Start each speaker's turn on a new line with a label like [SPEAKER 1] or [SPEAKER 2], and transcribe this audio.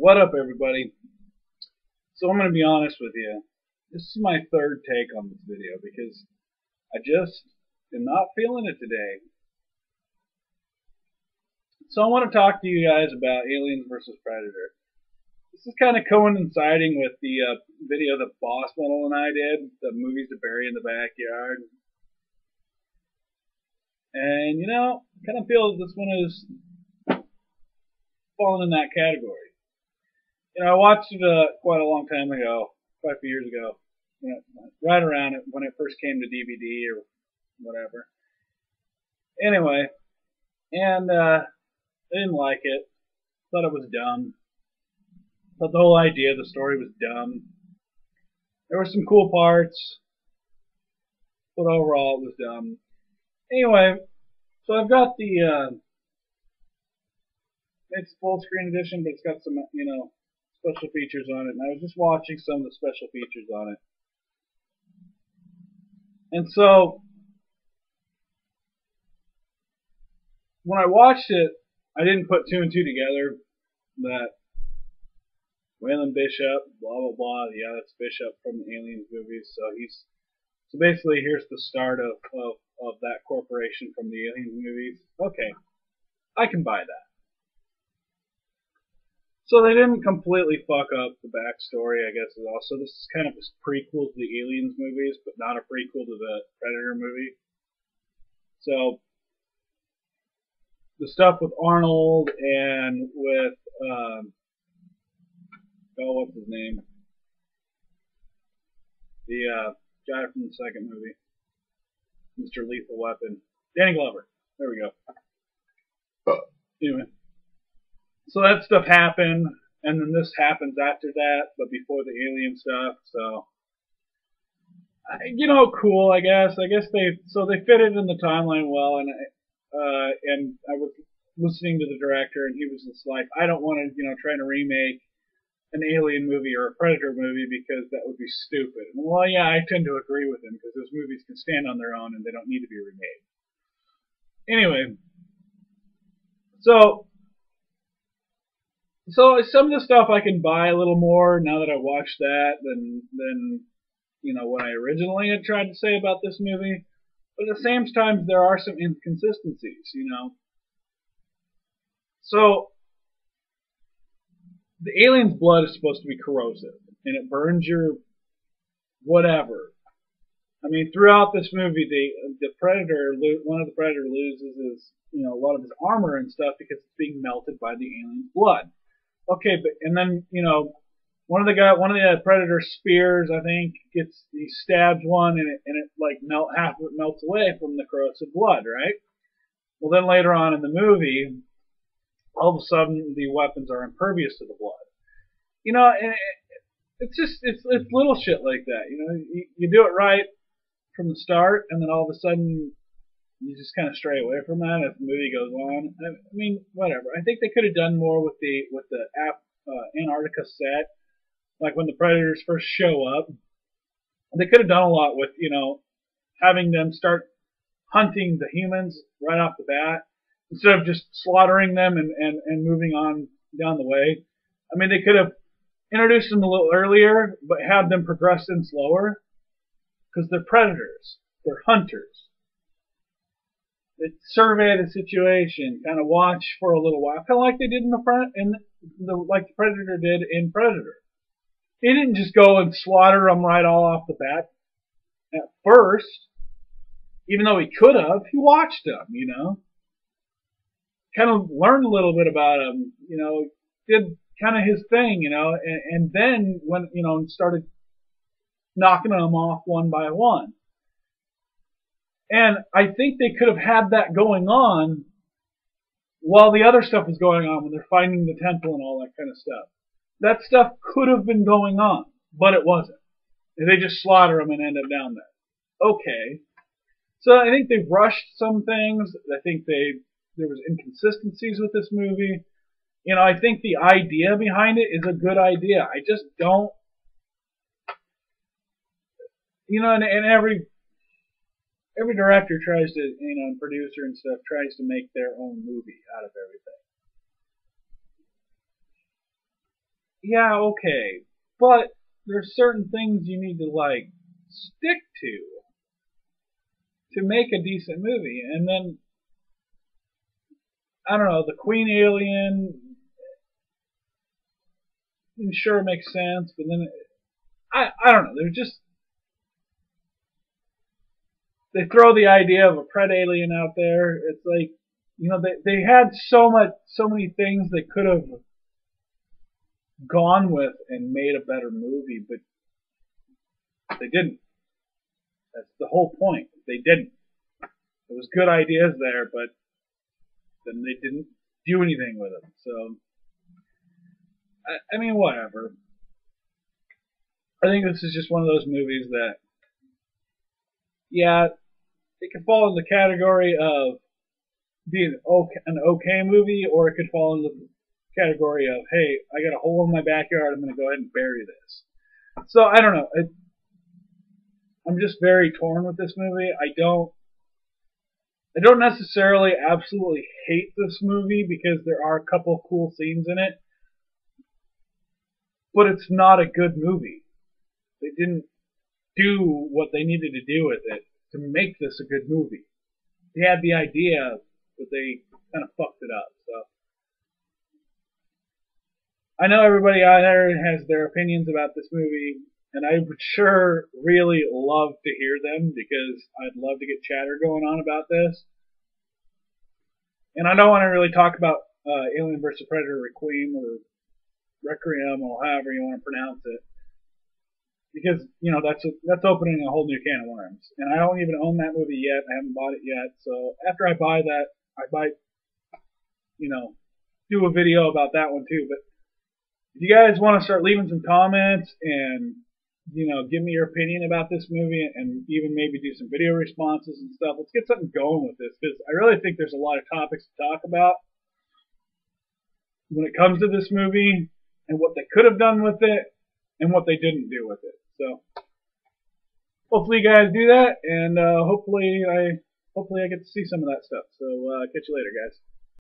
[SPEAKER 1] What up, everybody? So I'm going to be honest with you. This is my third take on this video because I just am not feeling it today. So I want to talk to you guys about Aliens versus Predator. This is kind of coinciding with the video that Boss Model and I did, the movies to bury in the backyard. And, I kind of feel this one is falling in that category. I watched it quite a long time ago, quite a few years ago, right around it when it first came to DVD or whatever. Anyway, and I didn't like it. Thought it was dumb. Thought the whole idea of the story was dumb. There were some cool parts, but overall it was dumb. Anyway, so I've got the it's full screen edition, but it's got some special features on it, and I was just watching some of the special features on it. And so when I watched it, I didn't put two and two together that Waylon Bishop, blah blah blah, yeah, that's Bishop from the Aliens movies. So basically here's the start of that corporation from the Aliens movies. Okay, I can buy that. So they didn't completely fuck up the backstory, I guess, is also. This is kind of a prequel to the Aliens movies, but not a prequel to the Predator movie. So the stuff with Arnold and with what's his name? The guy from the second movie, Mr. Lethal Weapon, Danny Glover. There we go. Anyway. So that stuff happened, and then this happens after that, but before the alien stuff. So, cool. I guess they fit it in the timeline well, and I was listening to the director, and he was just like, I don't want to try to remake an alien movie or a Predator movie because that would be stupid. And, well, yeah, I tend to agree with him because those movies can stand on their own and they don't need to be remade. Anyway, so some of the stuff I can buy a little more now that I watched that than what I originally had tried to say about this movie. But at the same time, there are some inconsistencies, So the alien's blood is supposed to be corrosive, and it burns your whatever. I mean, throughout this movie, the Predator, one of the Predator loses his, a lot of his armor and stuff because it's being melted by the alien's blood. Okay, but and then one of the Predator spears, I think, he stabs one and it like half of it melts away from the corrosive blood, right? Well, then later on in the movie, all of a sudden the weapons are impervious to the blood. And it's little shit like that. You do it right from the start, and then all of a sudden you just kind of stray away from that as the movie goes on. I mean, whatever. I think they could have done more with the Antarctica set, like when the Predators first show up. They could have done a lot with having them start hunting the humans right off the bat instead of just slaughtering them and moving on down the way. I mean, they could have introduced them a little earlier, but had them progress in slower because they're predators, they're hunters. They survey the situation, kind of watch for a little while, kind of like they did like the Predator did in Predator. He didn't just go and slaughter them right all off the bat. At first, even though he could have, he watched them, kind of learned a little bit about them, did kind of his thing, and then when started knocking them off one by one. And I think they could have had that going on while the other stuff was going on, when they're finding the temple and all that kind of stuff. That stuff could have been going on, but it wasn't. They just slaughter them and end up down there. Okay. So I think they've rushed some things. I think there was inconsistencies with this movie. I think the idea behind it is a good idea. I just don't, and every director tries to, and producer and stuff tries to make their own movie out of everything. yeah, okay, but there's certain things you need to like stick to make a decent movie, and then I don't know, the Queen Alien, sure makes sense, but then I don't know, they're just they throw the idea of a pred alien out there. It's like, they had so many things they could have gone with and made a better movie, but they didn't. That's the whole point. They didn't. There was good ideas there, but then they didn't do anything with them. So, I mean, whatever. I think this is just one of those movies that, yeah, it could fall in the category of being an okay movie, or it could fall in the category of, hey, I got a hole in my backyard, I'm going to go ahead and bury this. So I don't know. I'm just very torn with this movie. I don't necessarily absolutely hate this movie because there are a couple cool scenes in it, but it's not a good movie. They didn't do what they needed to do with it to make this a good movie. They had the idea, but they kind of fucked it up. So I know everybody out there has their opinions about this movie, and I would sure really love to hear them because I'd love to get chatter going on about this. And I don't want to really talk about Alien vs. Predator Requiem or Requiem or however you want to pronounce it, because that's opening a whole new can of worms. And I don't even own that movie yet. I haven't bought it yet. So after I buy that, I might do a video about that one too. But if you guys want to start leaving some comments and give me your opinion about this movie and even maybe do some video responses and stuff, let's get something going with this because I really think there's a lot of topics to talk about when it comes to this movie and what they could have done with it and what they didn't do with it. So hopefully you guys do that, and hopefully I get to see some of that stuff. So catch you later, guys.